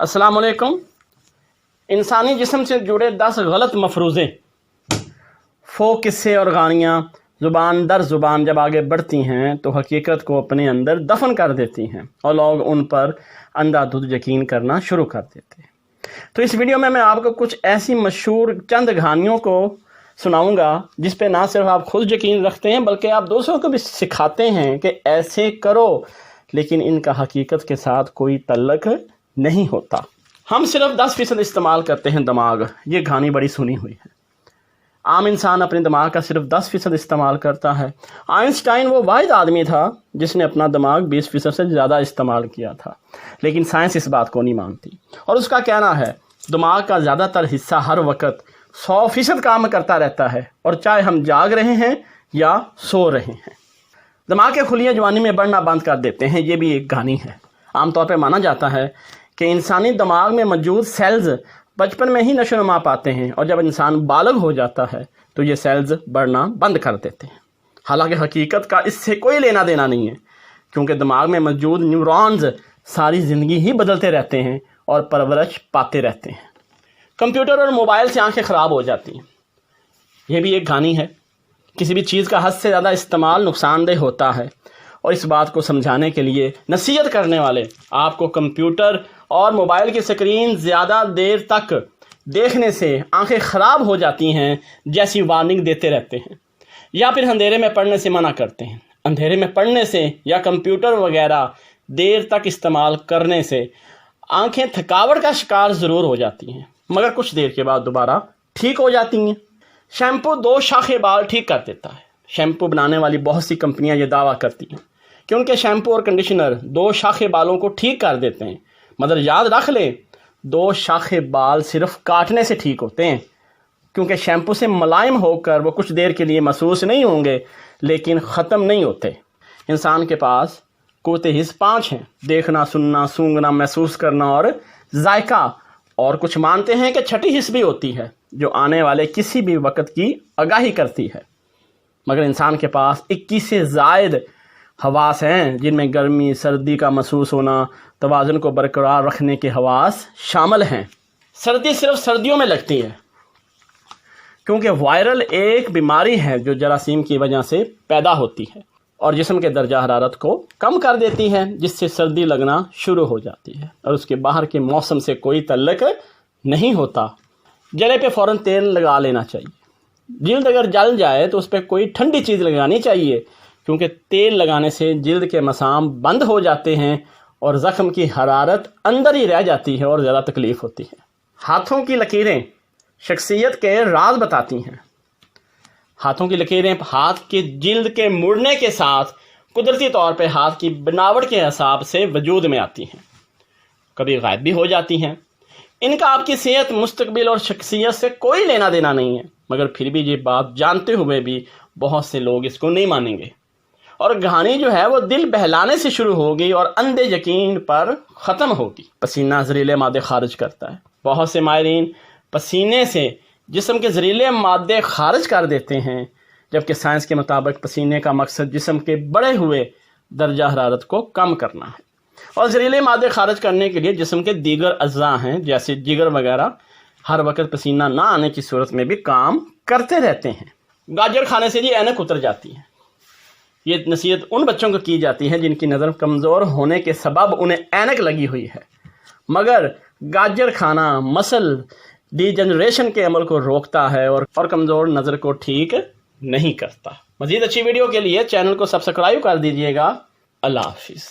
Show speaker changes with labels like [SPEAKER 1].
[SPEAKER 1] السلام علیکم۔ انسانی جسم سے جڑے 10 غلط مفروضے، فوق قصے اور کہانیاں زبان در زبان جب آگے بڑھتی ہیں تو حقیقت کو اپنے اندر دفن کر دیتی ہیں اور لوگ ان پر اندھا دھند یقین کرنا شروع کر دیتے ہیں۔ تو اس ویڈیو میں آپ کو کچھ ایسی مشہور چند کہانیوں کو سناؤں گا جس پہ نہ صرف آپ خود یقین رکھتے ہیں بلکہ آپ دوسروں کو بھی سکھاتے ہیں کہ ایسے کرو، لیکن ان کا حقیقت کے ساتھ کوئی تعلق نہیں ہوتا۔ ہم صرف 10% استعمال کرتے ہیں دماغ، یہ کہانی بڑی سنی ہوئی ہے۔ عام انسان اپنے دماغ کا صرف 10% استعمال کرتا ہے۔ آئنسٹائن وہ واحد آدمی تھا جس نے اپنا دماغ 20% سے زیادہ استعمال کیا تھا، لیکن سائنس اس بات کو نہیں مانتی اور اس کا کہنا ہے دماغ کا زیادہ تر حصہ ہر وقت 100% کام کرتا رہتا ہے، اور چاہے ہم جاگ رہے ہیں یا سو رہے ہیں۔ دماغ کے خلیے جوانی میں بڑھنا بند کر دیتے ہیں، یہ بھی ایک کہانی ہے۔ عام طور پہ مانا جاتا ہے کہ انسانی دماغ میں موجود سیلز بچپن میں ہی نشو و نما پاتے ہیں، اور جب انسان بالغ ہو جاتا ہے تو یہ سیلز بڑھنا بند کر دیتے ہیں۔ حالانکہ حقیقت کا اس سے کوئی لینا دینا نہیں ہے، کیونکہ دماغ میں موجود نیورونز ساری زندگی ہی بدلتے رہتے ہیں اور پرورش پاتے رہتے ہیں۔ کمپیوٹر اور موبائل سے آنکھیں خراب ہو جاتی ہیں، یہ بھی ایک کہانی ہے۔ کسی بھی چیز کا حد سے زیادہ استعمال نقصان دہ ہوتا ہے، اور اس بات کو سمجھانے کے لیے نصیحت کرنے والے آپ کو کمپیوٹر اور موبائل کی اسکرین زیادہ دیر تک دیکھنے سے آنکھیں خراب ہو جاتی ہیں جیسی وارننگ دیتے رہتے ہیں، یا پھر اندھیرے میں پڑھنے سے منع کرتے ہیں۔ اندھیرے میں پڑھنے سے یا کمپیوٹر وغیرہ دیر تک استعمال کرنے سے آنکھیں تھکاوٹ کا شکار ضرور ہو جاتی ہیں، مگر کچھ دیر کے بعد دوبارہ ٹھیک ہو جاتی ہیں۔ شیمپو 2 شاخیں بال ٹھیک کر دیتا ہے۔ شیمپو بنانے والی بہت سی کمپنیاں یہ دعویٰ کرتی ہیں کہ ان کے شیمپو اور کنڈیشنر 2 شاخیں بالوں کو ٹھیک کر دیتے ہیں، مگر یاد رکھ لیں 2 شاخیں بال صرف کاٹنے سے ٹھیک ہوتے ہیں، کیونکہ شیمپو سے ملائم ہو کر وہ کچھ دیر کے لیے محسوس نہیں ہوں گے لیکن ختم نہیں ہوتے۔ انسان کے پاس قوت حس 5 ہیں: دیکھنا، سننا، سونگھنا، محسوس کرنا اور ذائقہ، اور کچھ مانتے ہیں کہ 6ٹھی حس بھی ہوتی ہے جو آنے والے کسی بھی وقت کی آگاہی کرتی ہے۔ مگر انسان کے پاس 21 سے زائد حواس ہیں، جن میں گرمی سردی کا محسوس ہونا، توازن کو برقرار رکھنے کے حواس شامل ہیں۔ سردی صرف سردیوں میں لگتی ہے، کیونکہ وائرل ایک بیماری ہے جو جراثیم کی وجہ سے پیدا ہوتی ہے اور جسم کے درجہ حرارت کو کم کر دیتی ہے، جس سے سردی لگنا شروع ہو جاتی ہے، اور اس کے باہر کے موسم سے کوئی تعلق نہیں ہوتا۔ جلے پہ فوراً تیل لگا لینا چاہیے۔ جلد اگر جل جائے تو اس پہ کوئی ٹھنڈی چیز لگانی چاہیے، کیونکہ تیل لگانے سے جلد کے مسام بند ہو جاتے ہیں اور زخم کی حرارت اندر ہی رہ جاتی ہے اور زیادہ تکلیف ہوتی ہے۔ ہاتھوں کی لکیریں شخصیت کے راز بتاتی ہیں۔ ہاتھوں کی لکیریں ہاتھ کی جلد کے مڑنے کے ساتھ قدرتی طور پہ ہاتھ کی بناوٹ کے حساب سے وجود میں آتی ہیں، کبھی غائب بھی ہو جاتی ہیں۔ ان کا آپ کی صحت، مستقبل اور شخصیت سے کوئی لینا دینا نہیں ہے، مگر پھر بھی یہ بات جانتے ہوئے بھی بہت سے لوگ اس کو نہیں مانیں گے، اور کہانی جو ہے وہ دل بہلانے سے شروع ہوگی اور اندھے یقین پر ختم ہوگی۔ پسینہ زہریلے مادے خارج کرتا ہے۔ بہت سے ماہرین پسینے سے جسم کے زہریلے مادے خارج کر دیتے ہیں، جبکہ سائنس کے مطابق پسینے کا مقصد جسم کے بڑھے ہوئے درجہ حرارت کو کم کرنا ہے، اور زہریلے مادے خارج کرنے کے لیے جسم کے دیگر اعضاء ہیں جیسے جگر وغیرہ ہر وقت پسینہ نہ آنے کی صورت میں بھی کام کرتے رہتے ہیں۔ گاجر کھانے سے اینک اتر جاتی ہے۔ یہ نصیحت ان بچوں کو کی جاتی ہے جن کی نظر کمزور ہونے کے سبب انہیں اینک لگی ہوئی ہے، مگر گاجر کھانا مسل ڈی جنریشن کے عمل کو روکتا ہے اور کمزور نظر کو ٹھیک نہیں کرتا۔ مزید اچھی ویڈیو کے لیے چینل کو سبسکرائب کر دیجیے گا۔ اللہ حافظ۔